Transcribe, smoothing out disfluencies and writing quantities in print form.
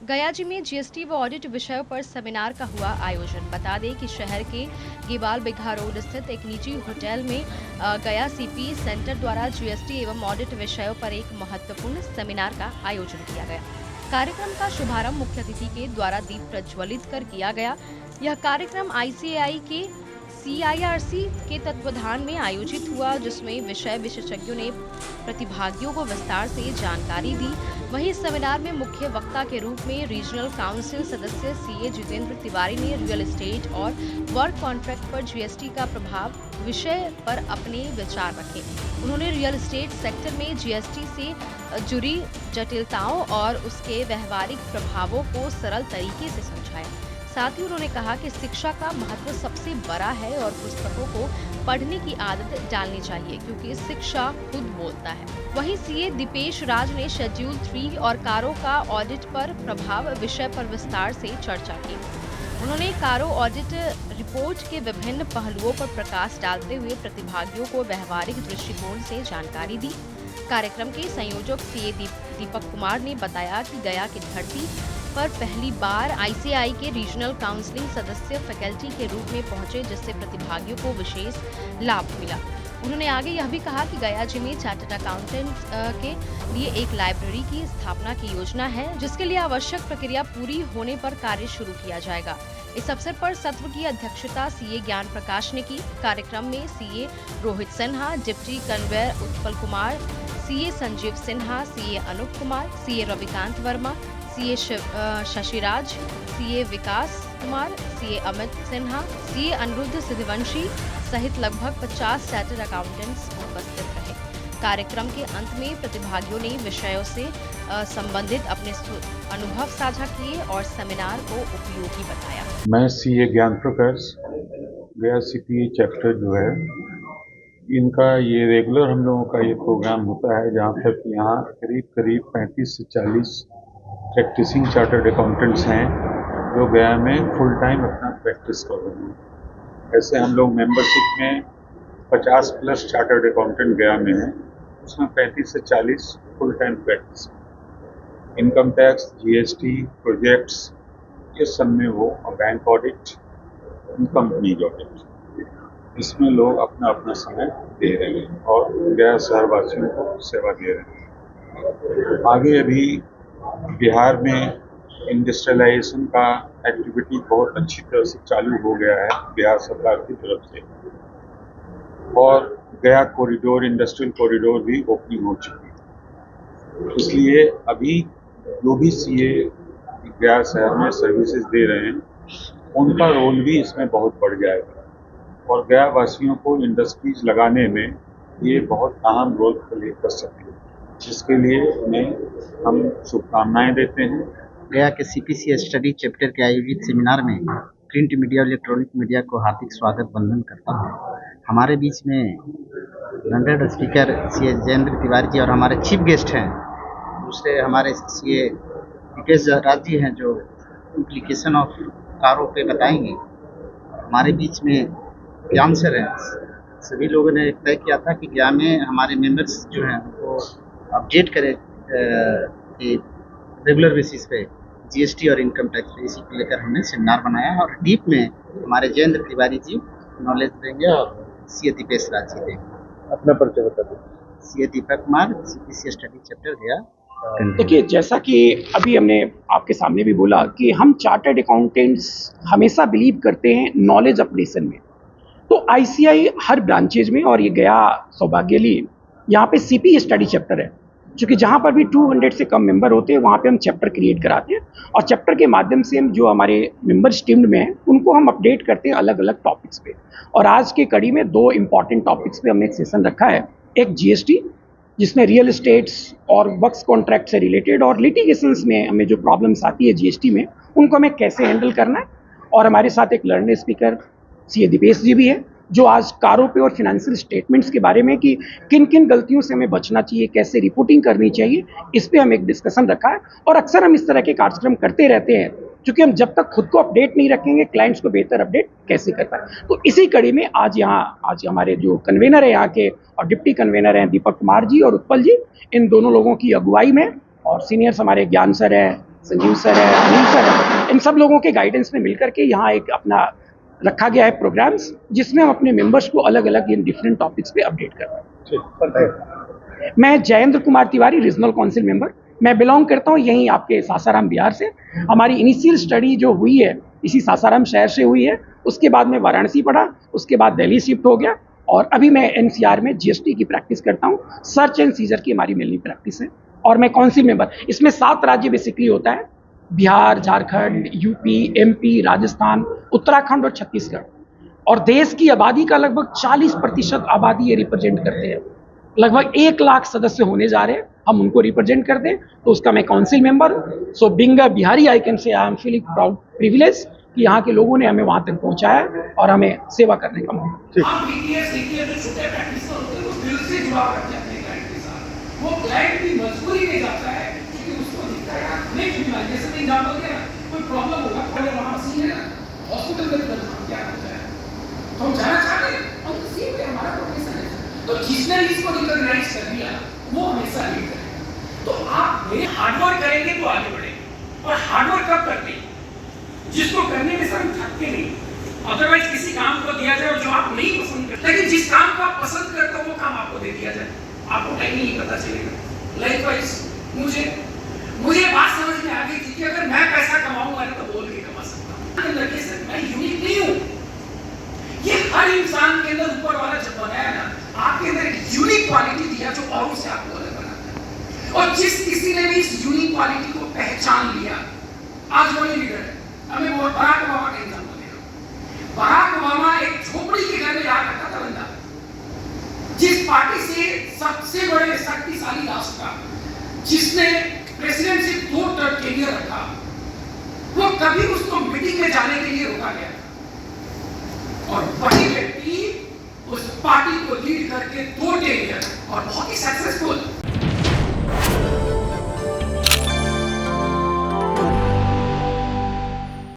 गयाजी में जीएसटी व ऑडिट विषयों पर सेमिनार का हुआ आयोजन। बता दें कि शहर के गेबाल बिघा रोड स्थित एक निजी होटल में गया सीपी सेंटर द्वारा जीएसटी एवं ऑडिट विषयों पर एक महत्वपूर्ण सेमिनार का आयोजन किया गया। कार्यक्रम का शुभारंभ मुख्य अतिथि के द्वारा दीप प्रज्वलित कर किया गया। यह कार्यक्रम आईसीएआई के सीआईआरसी के तत्वाधान में आयोजित हुआ, जिसमें विषय विशेषज्ञों ने प्रतिभागियों को विस्तार से जानकारी दी। वहीं इस सेमिनार में मुख्य वक्ता के रूप में रीजनल काउंसिल सदस्य सीए जितेंद्र तिवारी ने रियल एस्टेट और वर्क कॉन्ट्रैक्ट पर जीएसटी का प्रभाव विषय पर अपने विचार रखे। उन्होंने रियल एस्टेट सेक्टर में जीएसटी से जुड़ी जटिलताओं और उसके व्यवहारिक प्रभावों को सरल तरीके से समझाया। साथ ही उन्होंने कहा कि शिक्षा का महत्व सबसे बड़ा है और पुस्तकों को पढ़ने की आदत डालनी चाहिए, क्योंकि शिक्षा खुद बोलता है। वहीं सीए दीपेश राज ने शेड्यूल 3 और कारों का ऑडिट पर प्रभाव विषय पर विस्तार से चर्चा की। उन्होंने कारों ऑडिट रिपोर्ट के विभिन्न पहलुओं पर प्रकाश डालते हुए प्रतिभागियों को व्यवहारिक दृष्टिकोण से जानकारी दी। कार्यक्रम के संयोजक सीए दीपक कुमार ने बताया कि गया की धरती पर पहली बार आईसीएआई के रीजनल काउंसलिंग सदस्य फैकल्टी के रूप में पहुंचे, जिससे प्रतिभागियों को विशेष लाभ मिला। उन्होंने आगे यह भी कहा कि गयाजी में चार्टर्ड अकाउंटेंट के लिए एक लाइब्रेरी की स्थापना की योजना है, जिसके लिए आवश्यक प्रक्रिया पूरी होने पर कार्य शुरू किया जाएगा। इस अवसर पर सत्र की अध्यक्षता सीए ज्ञान प्रकाश ने की। कार्यक्रम में CA Rohit Sinha, deputy convenor Utpal Kumar, CA Sanjeev Sinha, CA Anoop Kumar, CA Ravikant Verma, CA Shashiraj, CA Vikas Kumar, CA Amit Sinha, CA Anirudh Siddhvanshi सहित लगभग 50 चार्टर्ड अकाउंटेंट्स उपस्थित रहे। कार्यक्रम के अंत में प्रतिभागियों ने विषयों से संबंधित अपने अनुभव साझा किए और सेमिनार को उपयोगी बताया। मैं सीए ज्ञान प्रकाश, गया सीपी चैप्टर जो है, इनका ये रेगुलर हम लोगों का ये प्रोग्राम होता है, जहाँ पर यहाँ करीब 35 से 40 प्रैक्टिसिंग चार्टर्ड अकाउंटेंट्स हैं जो गया में फुल टाइम अपना प्रैक्टिस कर रहे हैं। ऐसे हम लोग मेंबरशिप में 50 प्लस चार्टर्ड अकाउंटेंट गया में हैं, उसमें 35 से 40 full time practice. Income tax, GST, projects, ये सब में वो, और बैंक ऑडिट, कंपनी ऑडिट, इसमें लोग अपना अपना समय दे रहे हैं और गया शहरवासियों को सेवा दे रहे हैं। आगे अभी बिहार में इंडस्ट्रियलाइजेशन का एक्टिविटी बहुत अच्छी तरह से चालू हो गया है बिहार सरकार की तरफ से, और गया कॉरिडोर, इंडस्ट्रियल कॉरिडोर भी ओपनिंग हो चुकी है। इसलिए अभी जो भी सीए गया शहर में सर्विसेज दे रहे हैं, उनका रोल भी इसमें बहुत बढ़ जाएगा और गया वासियों को इंडस्ट्रीज लगाने में ये बहुत अहम रोल प्ले कर सकते हैं, जिसके लिए उन्हें हम शुभकामनाएं देते हैं। गया के सीपीसी स्टडी चैप्टर के आयोजित सेमिनार में प्रिंट मीडिया और इलेक्ट्रॉनिक मीडिया को हार्दिक स्वागत वंदन करता हूँ। हमारे बीच में London speaker CA Jitendra Tiwari ji और हमारे चीफ गेस्ट हैं दूसरे हमारे सीए दीपेश राज जी हैं, जो इम्प्लीकेशन ऑफ कारों पे बताएंगे। हमारे बीच में ज्ञान सर हैं। सभी लोगों ने तय किया था कि गया में हमारे मेंबर्स जो हैं वो अपडेट करें रेगुलर बेसिस पे जीएसटी और इनकम टैक्स पे। इसी को लेकर हमने सेमिनार बनाया और डीप में हमारे जयेंद्र तिवारी जी नॉलेज देंगे और सीए दीपेश राज जी देंगे। अपना परिचय बता दें। CA Deepak Kumar, CPC study chapter गया। देखिए, जैसा कि अभी हमने आपके सामने भी बोला कि हम चार्टर्ड अकाउंटेंट्स हमेशा बिलीव करते हैं नॉलेज अपडेशन में। तो आईसीआई हर ब्रांचेज में, और ये गया सौभाग्यली यहाँ पे सीपी स्टडी चैप्टर है, क्योंकि जहाँ पर भी 200 से कम मेंबर होते हैं वहाँ पे हम चैप्टर क्रिएट कराते हैं और चैप्टर के माध्यम से हम जो हमारे मेंबर्स टीम में हैं उनको हम अपडेट करते हैं अलग अलग टॉपिक्स पे। और आज की कड़ी में 2 इम्पॉर्टेंट टॉपिक्स पे हमने एक सेशन रखा है। एक जीएसटी, जिसमें रियल एस्टेट्स और वर्क्स कॉन्ट्रैक्ट से रिलेटेड और लिटिगेशंस में हमें जो प्रॉब्लम्स आती है जीएसटी में, उनको हमें कैसे हैंडल करना है। और हमारे साथ एक लर्नर स्पीकर सीए दीपेश जी भी है, जो आज कारों पे और फाइनेंशियल स्टेटमेंट्स के बारे में कि किन किन गलतियों से हमें बचना चाहिए, कैसे रिपोर्टिंग करनी चाहिए, इस पे हम एक डिस्कशन रखा है। और अक्सर हम इस तरह के कार्यक्रम करते रहते हैं, क्योंकि हम जब तक खुद को अपडेट नहीं रखेंगे, क्लाइंट्स को बेहतर अपडेट कैसे कर पाए। तो इसी कड़ी में आज हमारे जो कन्वेनर है यहाँ के और डिप्टी कन्वेनर हैं दीपक कुमार जी और उत्पल जी, इन दोनों लोगों की अगुवाई में, और सीनियर्स हमारे ज्ञान सर हैं, संजीव सर है, अनिल सर है, इन सब लोगों के गाइडेंस में मिलकर के यहाँ एक अपना रखा गया है प्रोग्राम्स, जिसमें हम अपने मेंबर्स को अलग अलग इन डिफरेंट टॉपिक्स पे अपडेट कर रहे हैं। मैं Jayendra Kumar Tiwari, regional council member, मैं बिलोंग करता हूँ यहीं आपके सासाराम बिहार से। हमारी इनिशियल स्टडी जो हुई है इसी सासाराम शहर से हुई है, उसके बाद मैं वाराणसी पढ़ा, उसके बाद दिल्ली शिफ्ट हो गया और अभी मैं एनसीआर में जीएसटी की प्रैक्टिस करता हूँ। सर्च एंड सीजर की हमारी मेनली प्रैक्टिस है और मैं काउंसिल मेंबर, इसमें 7 राज्य बेसिकली होता है, बिहार, झारखंड, यूपी, एमपी, राजस्थान, उत्तराखंड और छत्तीसगढ़, और देश की आबादी का लगभग 40% आबादी ये रिप्रेजेंट करते हैं। लगभग 1 लाख सदस्य होने जा रहे हैं, हम उनको रिप्रेजेंट करते हैं, तो उसका मैं council member. So being a Bihari I can say I am feeling proud privilege कि यहाँ के लोगों ने हमें वहाँ तक पहुँचाया और हमें सेवा करने का मौका। हम BTS देखिए जो छोटे प्रैक्टिसर होते हैं वो दिल से जुड़ा रह जाते हैं क्लाइंट के साथ। वो क्लाइंट की मजबूरी में जाता है क्योंकि उसको दिखता है नहीं क्यों जैसे मैं एग्जाम्पल दे रहा, कोई प्रॉब्लम होगा पहले वहाँ सीन है हॉस्पिटल में क्या होता है तो हम जाना चाहते हैं और सीन है हमारा प्रोफेशन है, तो जिसने इसको रिकॉग्नाइज कर दिया वो हमेशा लीड करेगा। तो आप हार्डवर्क करेंगे तो आगे बढ़ेंगे, और हार्डवर्क कब करते हैं जिसको करने में हम थकते नहीं, अदरवाइज किसी काम को दिया जाए जो आप नहीं पसंद करते, लेकिन जिस काम को आप पसंद करते हो वो काम आपको दे दिया जाए, आपको टाइम नहीं पता चलेगा। लाइकवाइज मुझे बात समझ में आ गई थी कि अगर मैं पैसा कमाऊंगा तो बोल के कमा सकता हूँ, मैं यूनिक नहीं हूँ। ये हर इंसान के अंदर ऊपर वाला जब बनाया ना, आपके अंदर एक यूनिक क्वालिटी दिया जो औरों से आपको अलग बनाता है, और जिस किसी ने भी इस यूनिक क्वालिटी को पहचान लिया, आज वही लीडर है। हमें बराक ओबामा का एग्जाम्पल दे रहा हूं। बराक ओबामा एक झोपड़ी के घर में रहा करता था बंदा, जिस पार्टी से सबसे बड़े शक्तिशाली राष्ट्र का जिसने प्रेसिडेंटशिप 2 टर्म के लिए रखा, वो कभी उसको मीटिंग में जाने के लिए रोका गया, और वही व्यक्ति